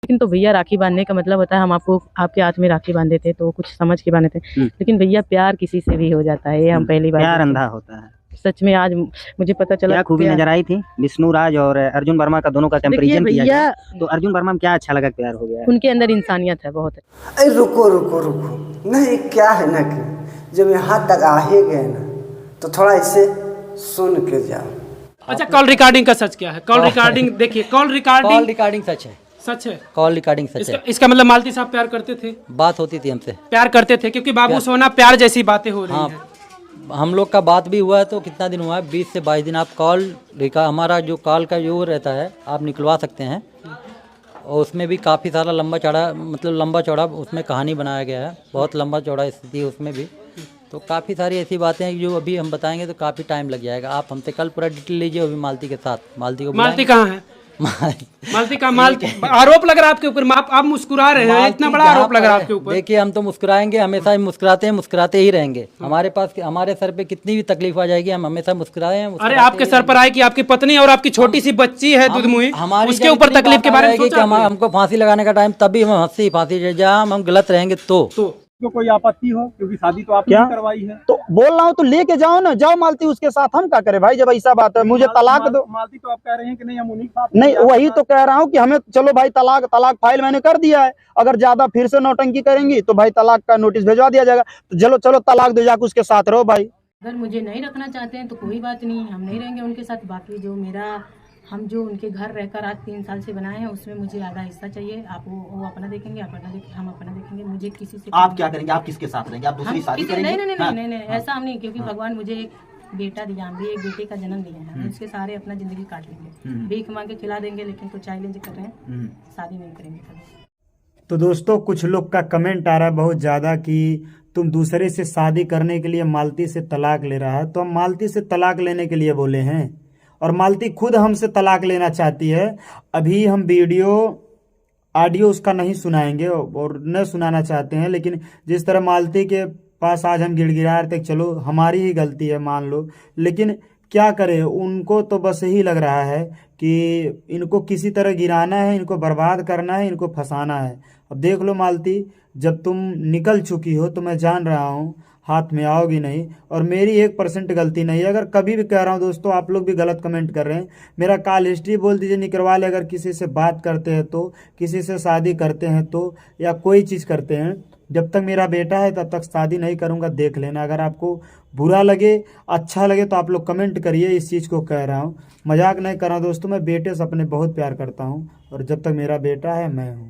लेकिन तो भैया राखी बांधने का मतलब होता है हम आपको आपके हाथ में राखी बांधे थे तो कुछ समझ के बांधे थे, लेकिन भैया प्यार किसी से भी हो जाता है, ये हम पहली बार प्यार अंधा होता है। सच में आज मुझे पता चला। क्या खूबी नजर आई थी विष्णु राज और अर्जुन वर्मा का, दोनों का कंपैरिजन किया गया तो अर्जुन वर्मा में क्या अच्छा लगा, प्यार हो गया? उनके अंदर इंसानियत है बहुत। अरे रुको रुको रुको, नहीं क्या है ना कि जब यहाँ तक आ ही गए ना तो थोड़ा इसे सुन के जाओ। अच्छा, कॉल रिकॉर्डिंग का सच क्या है? कॉल रिकॉर्डिंग देखिए, कॉल रिकॉर्डिंग सच है। सच है, कॉल रिकॉर्डिंग सच है। इसका मतलब मालती साहब प्यार करते थे? बात होती थी हमसे, प्यार करते थे, क्योंकि बाबू सोना प्यार जैसी बातें हो रही हैं। हम लोग का बात भी हुआ है तो कितना दिन हुआ है, 20 से 22 दिन। आप कॉल हमारा जो कॉल का जो रहता है आप निकलवा सकते हैं, और उसमें भी काफ़ी सारा लंबा चौड़ा उसमें कहानी बनाया गया है, बहुत लंबा चौड़ा स्थिति है उसमें भी। तो काफ़ी सारी ऐसी बातें हैं जो अभी हम बताएंगे तो काफ़ी टाइम लग जाएगा। आप हमसे कल पूरा डिटेल लीजिए अभी मालती के साथ। मालती कहाँ है? मालती आरोप लग रहा है आपके ऊपर, आप मुस्कुरा रहे हैं, इतना बड़ा आरोप लग रहा है आपके ऊपर। देखिए हम तो मुस्कुराएंगे, हमेशा मुस्कुराते ही रहेंगे। हमारे सर पे कितनी भी तकलीफ आ जाएगी हम हमेशा मुस्कुराए हैं। अरे आपके सर पर आए कि आपकी पत्नी और आपकी छोटी सी बच्ची है दुधमुही, उसके ऊपर तकलीफ के बारे में सोचा? हमको फांसी लगाने का टाइम तभी हम फांसी जहाँ हम गलत रहेंगे तो कोई आपत्ति हो, क्योंकि शादी तो आपने करवाई है। तो बोल रहा हूँ तो लेके जाओ ना, जाओ मालती उसके साथ, हम क्या करें भाई जब ऐसा बात है। मुझे तलाक दो। मालती तो आप कह रहे हैं कि नहीं हम उन्हीं के साथ, नहीं वही तो कह रहा हूँ कि हमें चलो भाई तलाक फाइल मैंने कर दिया है, अगर ज्यादा फिर से नौटंकी करेंगी तो भाई तलाक का नोटिस भिजवा दिया जाएगा। तो चलो तलाक दो, जाकर उसके साथ रहो भाई। अगर मुझे नहीं रखना चाहते हैं तो कोई बात नहीं, हम नहीं रहेंगे उनके साथ। बाकी जो हम जो उनके घर रहकर आज 3 साल से बनाए हैं उसमें मुझे आधा हिस्सा चाहिए। आप वो अपना देखेंगे, हम अपना देखेंगे। मुझे किसी से आप क्या करेंगे? आप किसके साथ रहेंगे? आप दूसरी शादी करेंगे? नहीं ऐसा हम नहीं, क्योंकि भगवान मुझे एक बेटा दिया, हम भी एक बेटे का जन्म दिया है। उसके सारे अपना जिंदगी काट लेंगे, भीख मांग के खिला देंगे, लेकिन कुछ चैलेंज कर रहे हैं, शादी नहीं करेंगे कभी। तो दोस्तों कुछ लोग का कमेंट आ रहा है बहुत ज़्यादा कि तुम दूसरे से शादी करने के लिए मालती से तलाक ले रहा है। तो हम मालती से तलाक लेने के लिए बोले हैं और मालती खुद हमसे तलाक लेना चाहती है। अभी हम ऑडियो उसका नहीं सुनाएंगे और न सुनाना चाहते हैं, लेकिन जिस तरह मालती के पास आज हम गिड़गिड़ा रहे थे, चलो हमारी ही गलती है मान लो, लेकिन क्या करें, उनको तो बस यही लग रहा है कि इनको किसी तरह गिराना है, इनको बर्बाद करना है, इनको फंसाना है। अब देख लो मालती, जब तुम निकल चुकी हो तो मैं जान रहा हूँ हाथ में आओगी नहीं, और मेरी 1% गलती नहीं है। अगर कभी भी कह रहा हूँ दोस्तों, आप लोग भी गलत कमेंट कर रहे हैं, मेरा कॉल हिस्ट्री बोल दीजिए, निकलवा ले। अगर किसी से बात करते हैं तो, किसी से शादी करते हैं तो, या कोई चीज़ करते हैं, जब तक मेरा बेटा है तब तक शादी नहीं करूँगा, देख लेना। अगर आपको बुरा लगे अच्छा लगे तो आप लोग कमेंट करिए, इस चीज़ को कह रहा हूँ, मजाक नहीं कर रहा हूँ दोस्तों। मैं बेटे से अपने बहुत प्यार करता हूँ और जब तक मेरा बेटा है मैं हूँ।